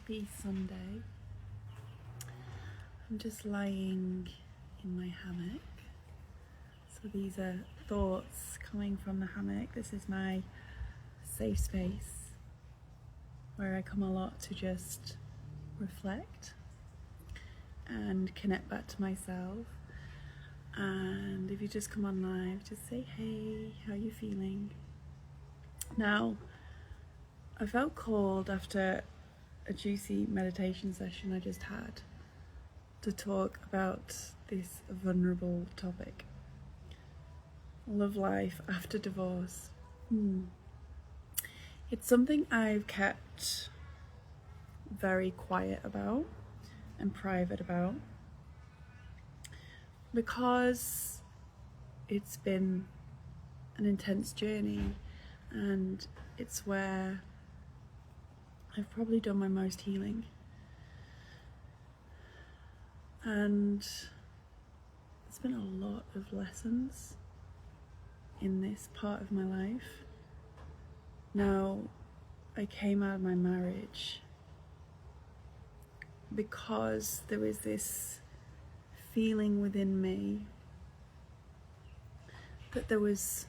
happy Sunday. I'm just lying in my hammock. So these are thoughts coming from the hammock. This is my safe space where I come a lot to just reflect and connect back to myself. And if you just come on live, just say, hey, how are you feeling? Now, I felt called after a juicy meditation session I just had to talk about this vulnerable topic. Love life after divorce. It's something I've kept very quiet about and private about because it's been an intense journey, and it's where I've probably done my most healing. And there's been a lot of lessons in this part of my life. Now, I came out of my marriage because there was this feeling within me that there was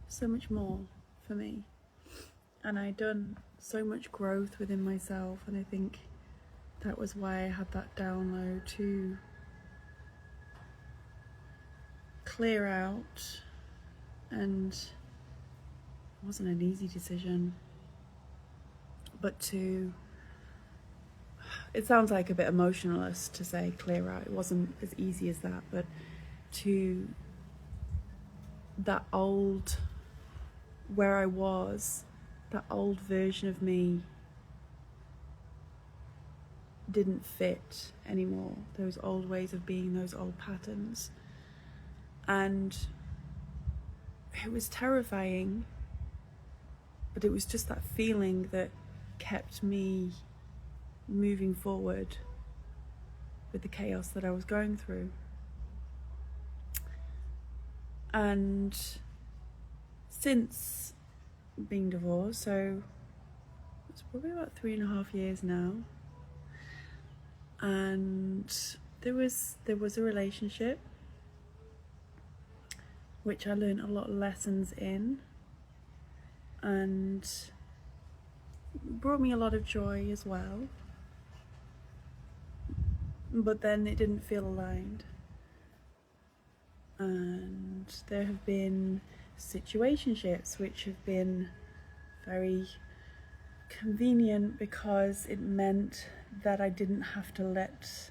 so much more for me, and I'd done so much growth within myself, and I think that was why I had that download to clear out. And it wasn't an easy decision, but it sounds like a bit emotionalist to say clear out. It wasn't as easy as that, but to that old, where I was, that old version of me didn't fit anymore. Those old ways of being, those old patterns. And it was terrifying, but it was just that feeling that kept me moving forward with the chaos that I was going through. And since being divorced, so it's probably about 3.5 years now, and there was a relationship which I learned a lot of lessons in, and brought me a lot of joy as well, but then it didn't feel aligned. And there have been situationships which have been very convenient because it meant that I didn't have to let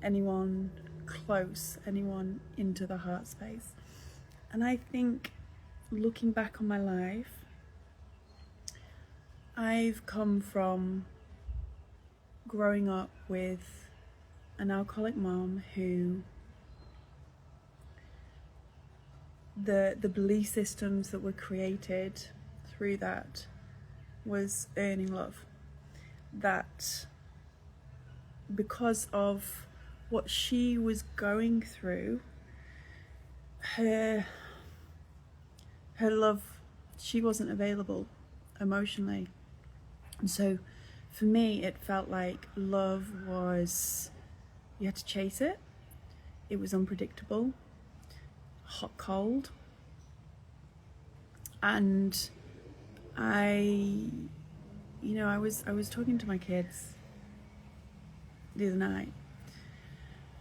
anyone close, anyone into the heart space. And I think, looking back on my life, I've come from growing up with an alcoholic mom who the belief systems that were created through that was earning love. That because of what she was going through, her love, she wasn't available emotionally. And so for me, it felt like love was, you had to chase it. It was unpredictable, hot, cold. And I was talking to my kids the other night,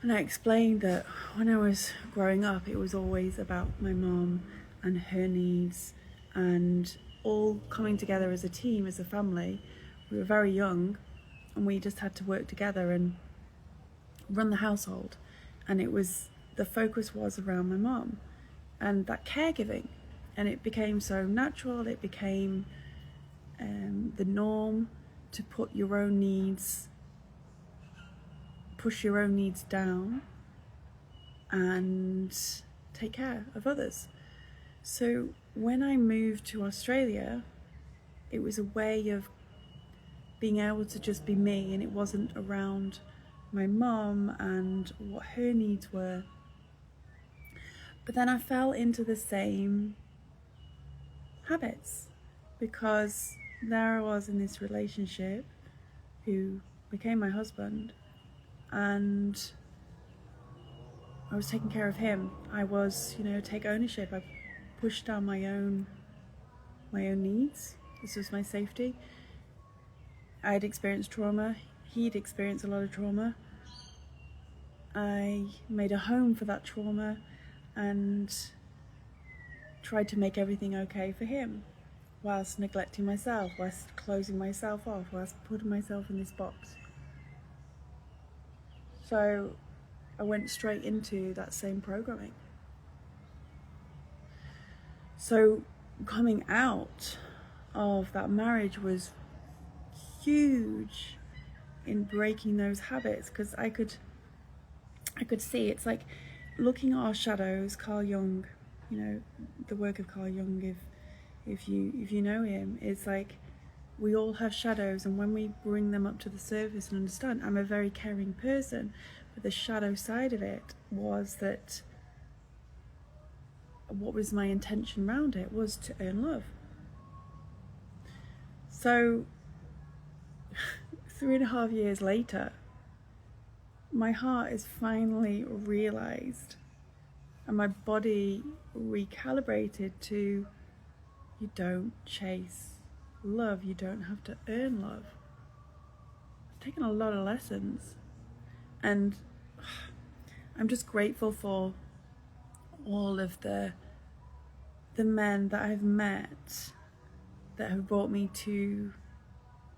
and I explained that when I was growing up, it was always about my mom and her needs, and all coming together as a team, as a family. We were very young, and we just had to work together and run the household, and the focus was around my mom and that caregiving, and it became so natural. It became the norm to put your own needs, push your own needs down, and take care of others. So when I moved to Australia, it was a way of being able to just be me, and it wasn't around my mom and what her needs were. But then I fell into the same habits because there I was in this relationship who became my husband, and I was taking care of him. I was, take ownership. I pushed down my own needs. This was my safety. I had experienced trauma. He'd experienced a lot of trauma. I made a home for that trauma and tried to make everything okay for him, whilst neglecting myself, whilst closing myself off, whilst putting myself in this box. So I went straight into that same programming. So coming out of that marriage was huge in breaking those habits, because I could see, it's like looking at our shadows. Carl Jung, the work of Carl Jung, if you know him, it's like we all have shadows, and when we bring them up to the surface and understand, I'm a very caring person, but the shadow side of it was that what was my intention around it was to earn love. So 3.5 years later, my heart is finally realized, and my body recalibrated to, you don't chase love, you don't have to earn love. I've taken a lot of lessons, and I'm just grateful for all of the men that I've met that have brought me to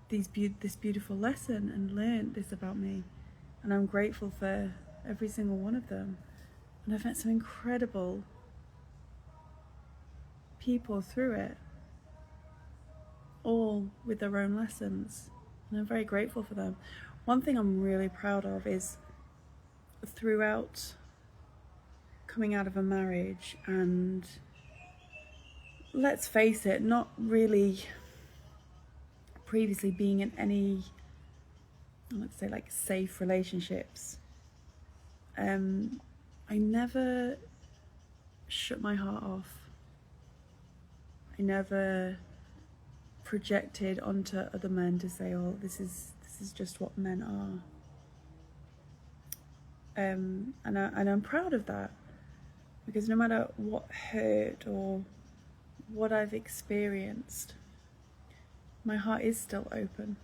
this beautiful lesson and learned this about me. And I'm grateful for every single one of them. And I've met some incredible people through it, all with their own lessons. And I'm very grateful for them. One thing I'm really proud of is, throughout coming out of a marriage, and let's face it, not really previously being in any, let's say, like safe relationships, I never shut my heart off. I never projected onto other men to say, oh, this is just what men are. And I'm proud of that, because no matter what hurt or what I've experienced, my heart is still open,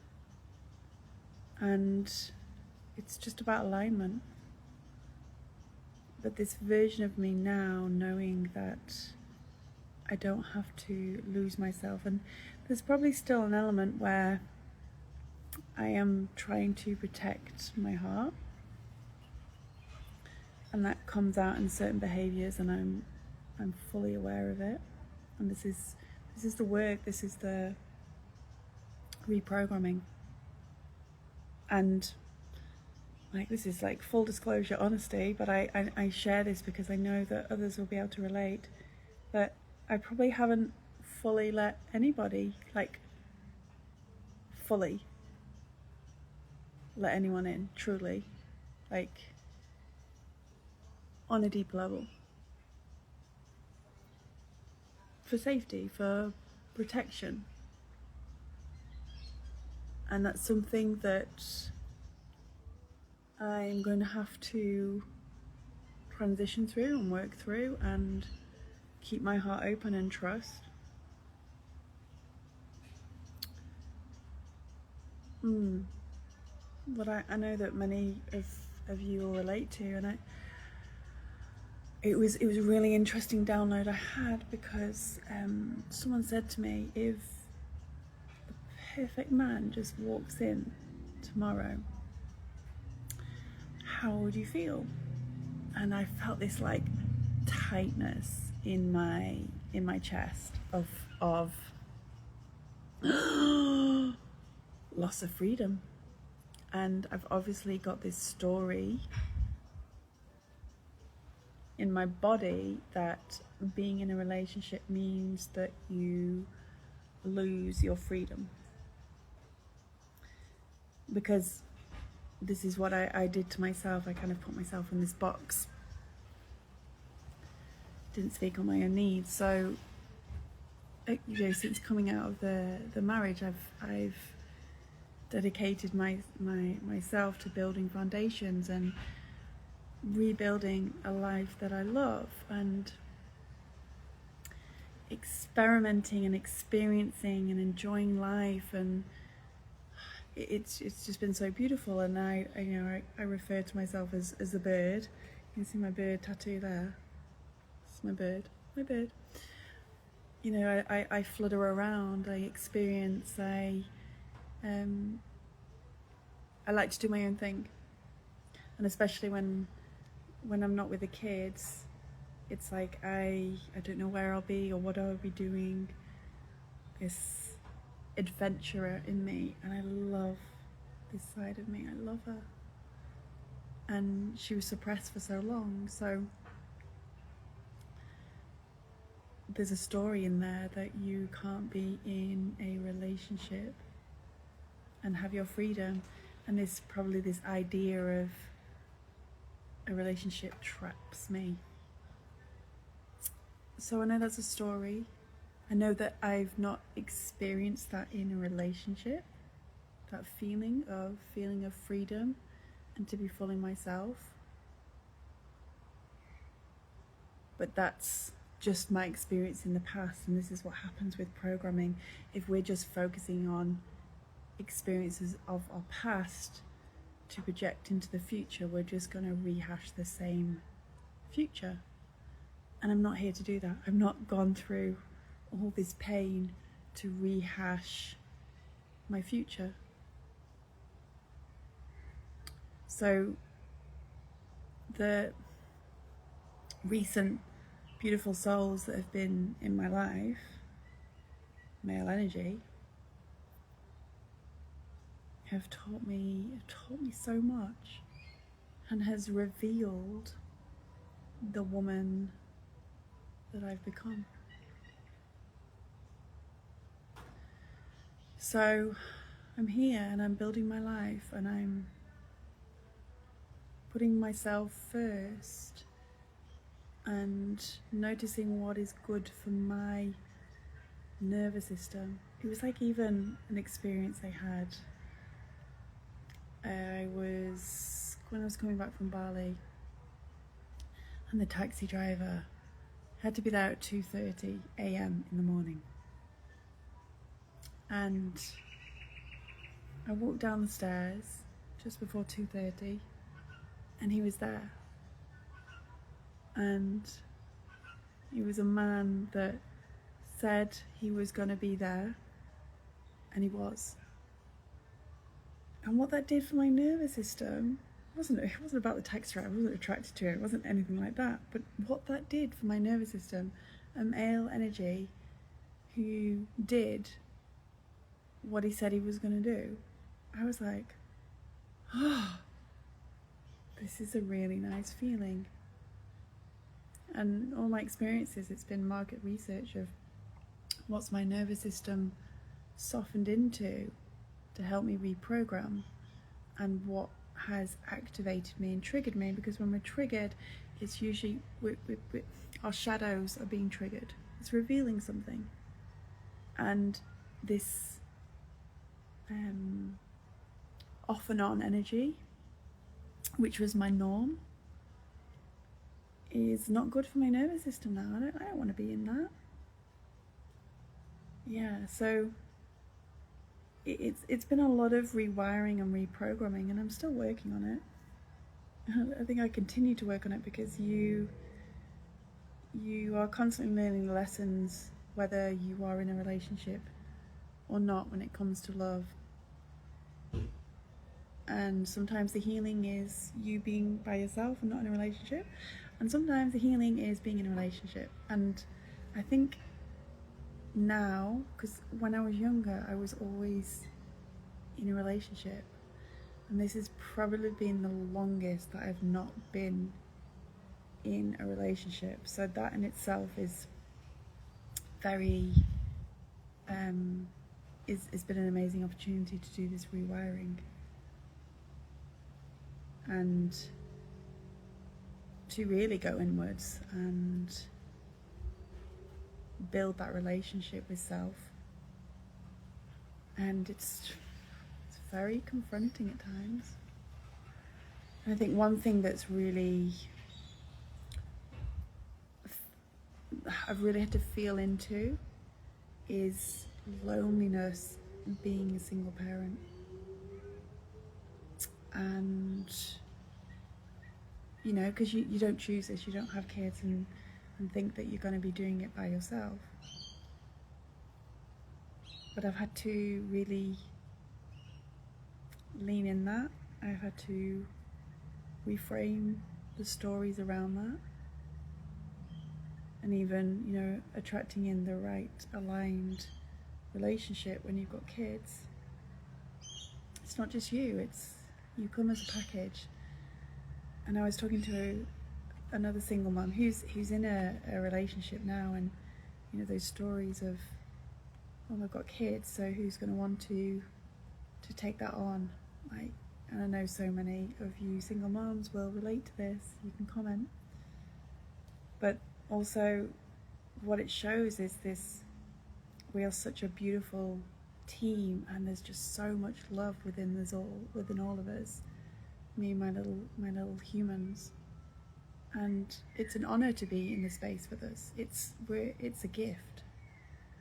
and it's just about alignment. But this version of me now, knowing that I don't have to lose myself, and there's probably still an element where I am trying to protect my heart, and that comes out in certain behaviors, and I'm fully aware of it. And this is the work, this is the reprogramming. And like, this is like full disclosure, honesty, but I share this because I know that others will be able to relate. But I probably haven't fully let anybody, like fully let anyone in, truly, like on a deep level. For safety, for protection. And that's something that I'm going to have to transition through and work through, and keep my heart open and trust. What I know that many of you will relate to, and it was a really interesting download I had, because someone said to me, if the perfect man just walks in tomorrow, how would you feel? And I felt this like tightness in my chest of loss of freedom. And I've obviously got this story in my body that being in a relationship means that you lose your freedom. Because this is what I did to myself. I kind of put myself in this box. Didn't speak on my own needs. So since coming out of the marriage, I've dedicated myself to building foundations and rebuilding a life that I love, and experimenting and experiencing and enjoying life, and it's just been so beautiful. And I refer to myself as a bird. You can see my bird tattoo there. It's my bird. I flutter around, I experience, I like to do my own thing, and especially when I'm not with the kids, it's like I don't know where I'll be or what I'll be doing. This adventurer in me, and I love this side of me. I love her, and she was suppressed for so long. So there's a story in there that you can't be in a relationship and have your freedom, and this idea of a relationship traps me. So I know that's a story. I know that I've not experienced that in a relationship, that feeling of freedom and to be fully myself. But that's just my experience in the past, and this is what happens with programming. If we're just focusing on experiences of our past to project into the future, we're just going to rehash the same future. And I'm not here to do that. I've not gone through all this pain to rehash my future. So the recent beautiful souls that have been in my life, male energy, have taught me so much, and has revealed the woman that I've become. So I'm here and I'm building my life, and I'm putting myself first and noticing what is good for my nervous system. It was like even an experience I had. When I was coming back from Bali, and the taxi driver had to be there at 2:30 a.m. in the morning. And I walked down the stairs just before 2:30, and he was there. And he was a man that said he was going to be there, and he was. And what that did for my nervous system, it wasn't about the taxi driver. I wasn't attracted to it. It wasn't anything like that. But what that did for my nervous system, a male energy who did what he said he was going to do, I was like, oh, this is a really nice feeling. And all my experiences, it's been market research of what's my nervous system softened into to help me reprogram, and what has activated me and triggered me. Because when we're triggered, it's usually our shadows are being triggered. It's revealing something. And this off and on energy, which was my norm, is not good for my nervous system now. I don't want to be in that. Yeah, so it's been a lot of rewiring and reprogramming, and I'm still working on it. I think I continue to work on it because you are constantly learning lessons, whether you are in a relationship or not, when it comes to love. And sometimes the healing is you being by yourself and not in a relationship, and sometimes the healing is being in a relationship. And I think now, because when I was younger, I was always in a relationship, and this has probably been the longest that I've not been in a relationship. So that in itself is very it's been an amazing opportunity to do this rewiring and to really go inwards and build that relationship with self. And it's very confronting at times. And I think one thing that's really, I've really had to feel into is loneliness being a single parent. And, you know, because you don't choose this, you don't have kids and think that you're going to be doing it by yourself. But I've had to really lean in that. I've had to reframe the stories around that. And even, you know, attracting in the right aligned relationship when you've got kids. It's not just you, it's you come as a package. And I was talking to another single mum who's in a relationship now, and you know, those stories of, oh, I've got kids, so who's going to want to take that on? Like, and I know so many of you single moms will relate to this. You can comment. But also, what it shows is this: we are such a beautiful team, and there's just so much love within all of us. Me and my little humans. And it's an honor to be in the space with us. It's a gift.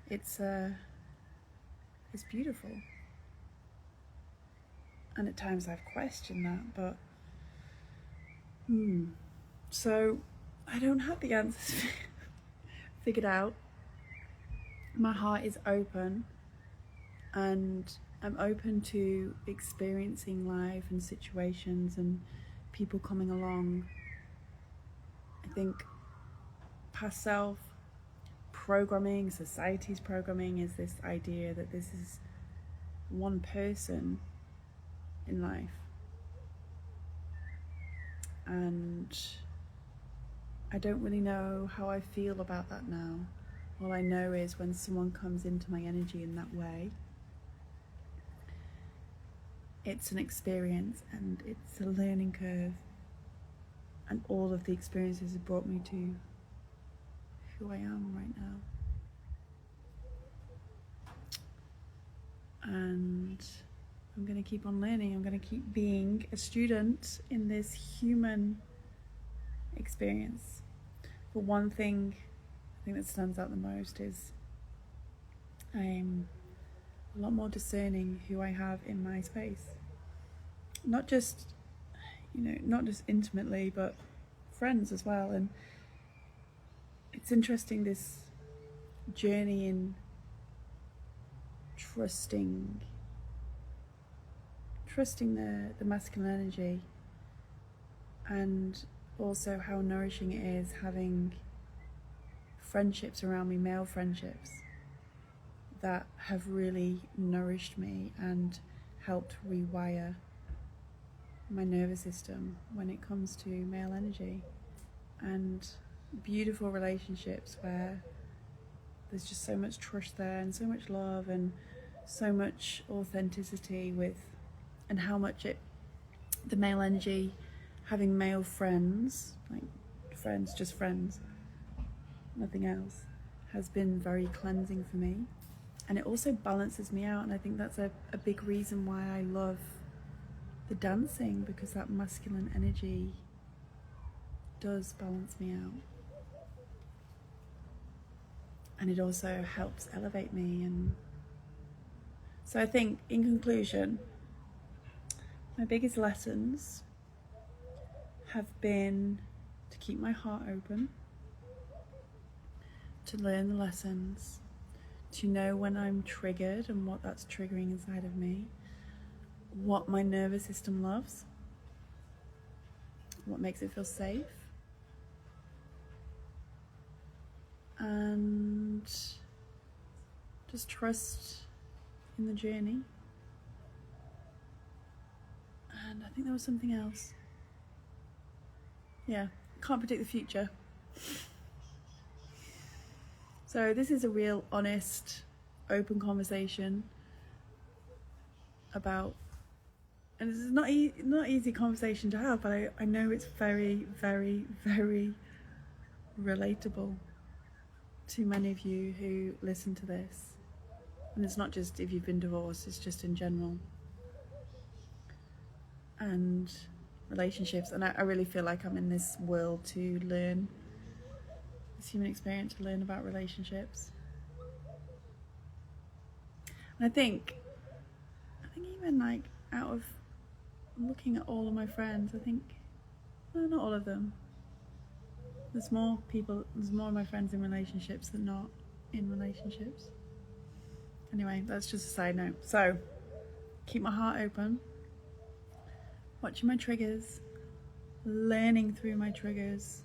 It's beautiful. And at times I've questioned that, but so I don't have the answers figured out. My heart is open, and I'm open to experiencing life and situations and people coming along. I think past self programming, society's programming, is this idea that this is one person in life. And I don't really know how I feel about that now. All I know is when someone comes into my energy in that way, it's an experience and it's a learning curve. And all of the experiences have brought me to who I am right now. And I'm going to keep on learning. I'm going to keep being a student in this human experience. But one thing I think that stands out the most is I'm a lot more discerning who I have in my space. Not just, not just intimately, but friends as well. And it's interesting, this journey in trusting the masculine energy, and also how nourishing it is having friendships around me, male friendships, that have really nourished me and helped rewire my nervous system when it comes to male energy. And beautiful relationships where there's just so much trust there and so much love and so much authenticity with, and how much the male energy, having male friends, like friends, just friends, nothing else, has been very cleansing for me. And it also balances me out, and I think that's a big reason why I love the dancing, because that masculine energy does balance me out. And it also helps elevate me. And so I think, in conclusion, my biggest lessons have been to keep my heart open, to learn the lessons, to know when I'm triggered and what that's triggering inside of me, what my nervous system loves, what makes it feel safe, and just trust in the journey. And I think there was something else. Yeah, can't predict the future. So this is a real honest, open conversation about, and this is not easy conversation to have, but I know it's very, very, very relatable. to many of you who listen to this, and it's not just if you've been divorced, it's just in general, and relationships. And I really feel like I'm in this world to learn, this human experience, to learn about relationships. And I think even like out of looking at all of my friends, I think, well, not all of them, there's more of my friends in relationships than not in relationships. Anyway, that's just a side note. So keep my heart open, watching my triggers, learning through my triggers,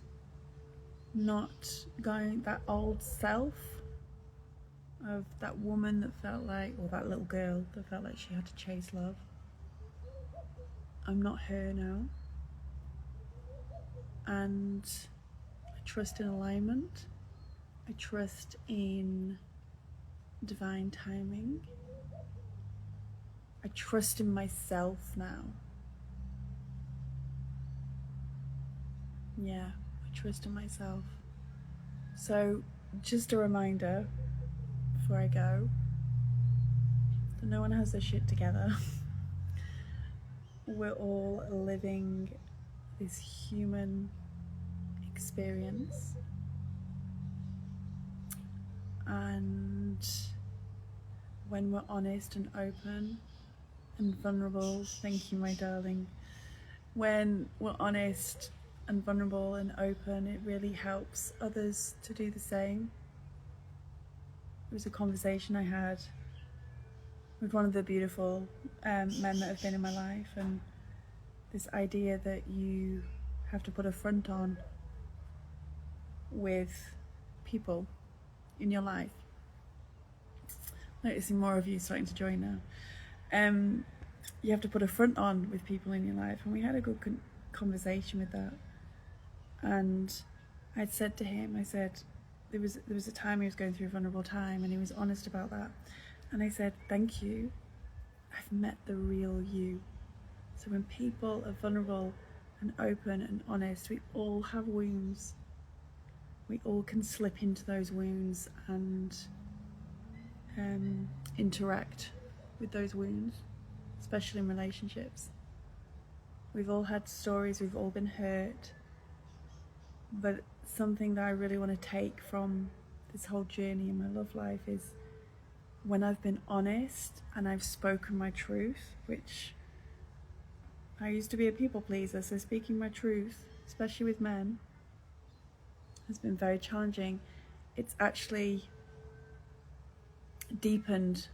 not going that old self of that woman that felt like, or that little girl that felt like she had to chase love. I'm not her now. And I trust in alignment. I trust in divine timing. I trust in myself now. Yeah, I trust in myself. So just a reminder before I go that no one has their shit together. We're all living this human experience, and when we're honest and open and vulnerable, thank you, my darling, when we're honest and vulnerable and open, it really helps others to do the same. It was a conversation I had with one of the beautiful men that have been in my life, and this idea that you have to put a front on with people in your life. Noticing more of you starting to join now. You have to put a front on with people in your life, and we had a good conversation with that. And I'd said to him, I said, there was a time he was going through a vulnerable time, and he was honest about that. And I said, thank you, I've met the real you. So when people are vulnerable and open and honest, we all have wounds. We all can slip into those wounds and interact with those wounds, especially in relationships. We've all had stories, we've all been hurt, but something that I really want to take from this whole journey in my love life is when I've been honest and I've spoken my truth, which I used to be a people pleaser, so speaking my truth, especially with men, has been very challenging. It's actually deepened.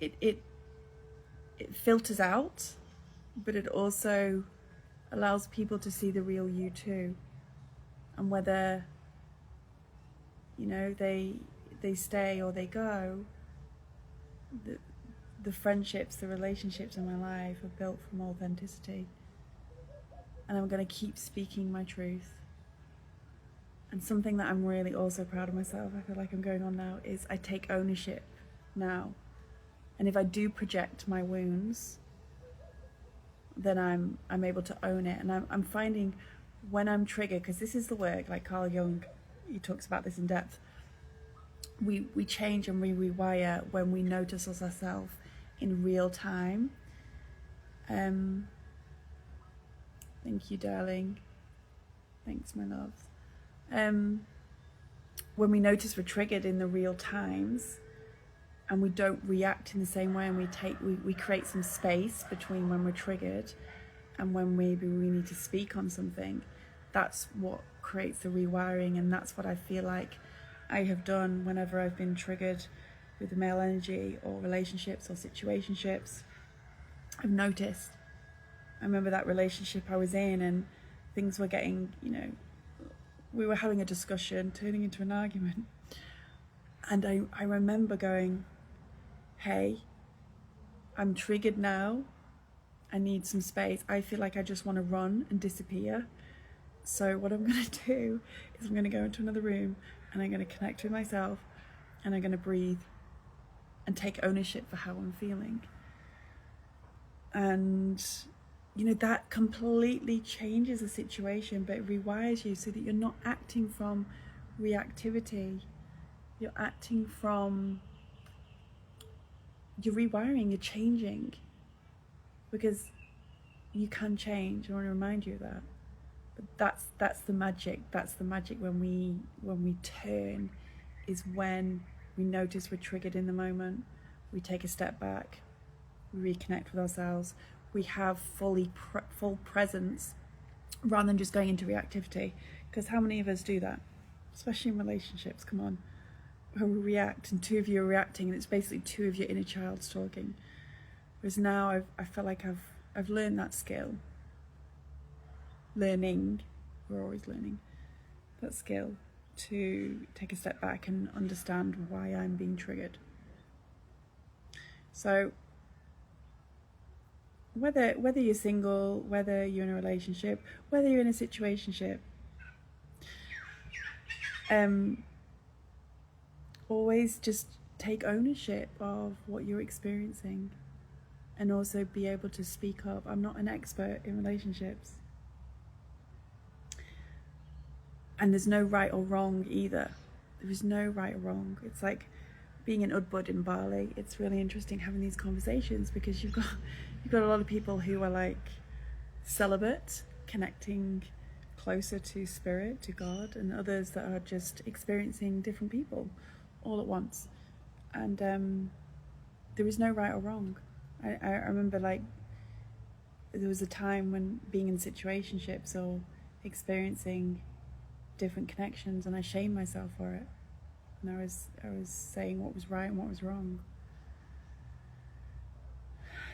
It filters out, but it also allows people to see the real you too. And whether, you know, they stay or they go, the friendships, the relationships in my life are built from authenticity. And I'm going to keep speaking my truth. And something that I'm really also proud of myself, I feel like I'm going on now, is I take ownership now. And if I do project my wounds, then I'm able to own it. And I'm finding when I'm triggered, because this is the work, like Carl Jung, he talks about this in depth, we change and we rewire when we notice us ourselves in real time. Thank you, darling. Thanks, my love. When we notice we're triggered in the real times and we don't react in the same way, and we create some space between when we're triggered and when maybe we need to speak on something, that's what creates the rewiring. And that's what I feel like I have done whenever I've been triggered with the male energy or relationships or situationships. I've noticed. I remember that relationship I was in, and things were getting, you know, we were having a discussion turning into an argument, and I remember going, hey, I'm triggered now, I need some space, I feel like I just want to run and disappear. So what I'm going to do is I'm going to go into another room and I'm going to connect with myself, and I'm going to breathe and take ownership for how I'm feeling. And that completely changes the situation, but it rewires you so that you're not acting from reactivity. You're acting from, you're rewiring, you're changing, because you can change. I want to remind you of that. But that's the magic. That's the magic when we turn, is when we notice we're triggered in the moment. We take a step back, we reconnect with ourselves. We have full presence rather than just going into reactivity. Because how many of us do that? Especially in relationships, come on. When we react and two of you are reacting, and it's basically two of your inner childs talking. Whereas now I feel like I've learned that skill. We're always learning that skill, to take a step back and understand why I'm being triggered. So whether you're single, whether you're in a relationship, whether you're in a situationship, always just take ownership of what you're experiencing, and also be able to speak up. I'm not an expert in relationships, and there's no right or wrong either. There is no right or wrong. It's like being an Udbud in Bali. It's really interesting having these conversations, because you've got a lot of people who are like celibate, connecting closer to spirit, to God, and others that are just experiencing different people all at once. And there is no right or wrong. I remember, like, there was a time when being in situationships or experiencing different connections, and I shamed myself for it, and I was saying what was right and what was wrong.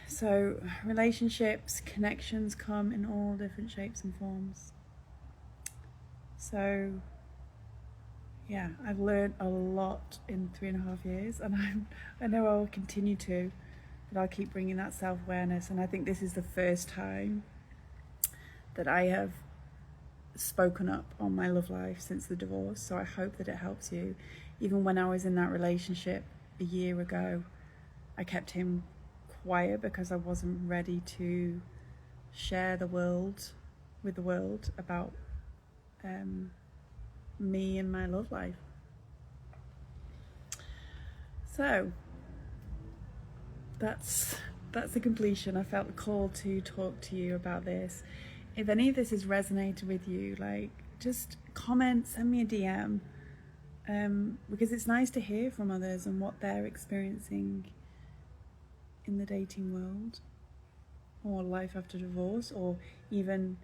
So relationships, connections come in all different shapes and forms. So yeah, I've learned a lot in 3.5 years, and I know I'll continue to, but I'll keep bringing that self-awareness. And I think this is the first time that I have spoken up on my love life since the divorce, so I hope that it helps you. Even when I was in that relationship a year ago, I kept him quiet because I wasn't ready to share with the world about me and my love life. So that's the completion. I felt the call to talk to you about this. If any of this has resonated with you, like, just comment, send me a DM, because it's nice to hear from others and what they're experiencing in the dating world, or life after divorce, or even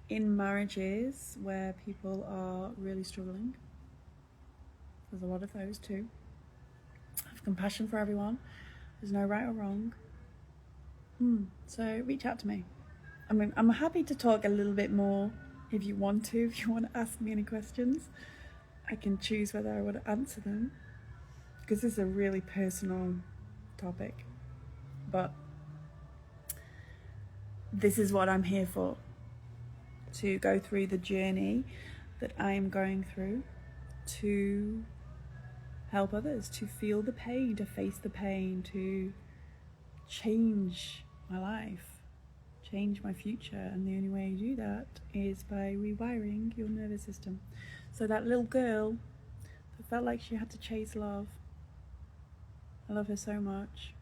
in marriages where people are really struggling. There's a lot of those too. I have compassion for everyone. There's no right or wrong. So reach out to me. I mean, I'm happy to talk a little bit more if you want to ask me any questions. I can choose whether I want to answer them, because this is a really personal topic. But this is what I'm here for, to go through the journey that I'm going through, to help others, to feel the pain, to face the pain, to change my life, change my future. And the only way you do that is by rewiring your nervous system. So that little girl that felt like she had to chase love, I love her so much.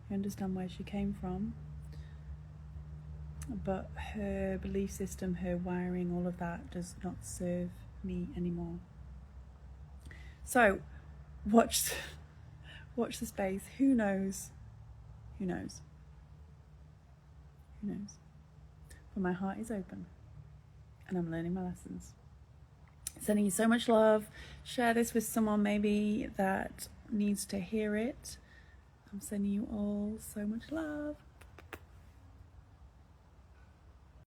I understand where she came from, but her belief system, her wiring, all of that does not serve me anymore. So watch the space. Who knows? But my heart is open, and I'm learning my lessons. Sending you so much love. Share this with someone maybe that needs to hear it. I'm sending you all so much love.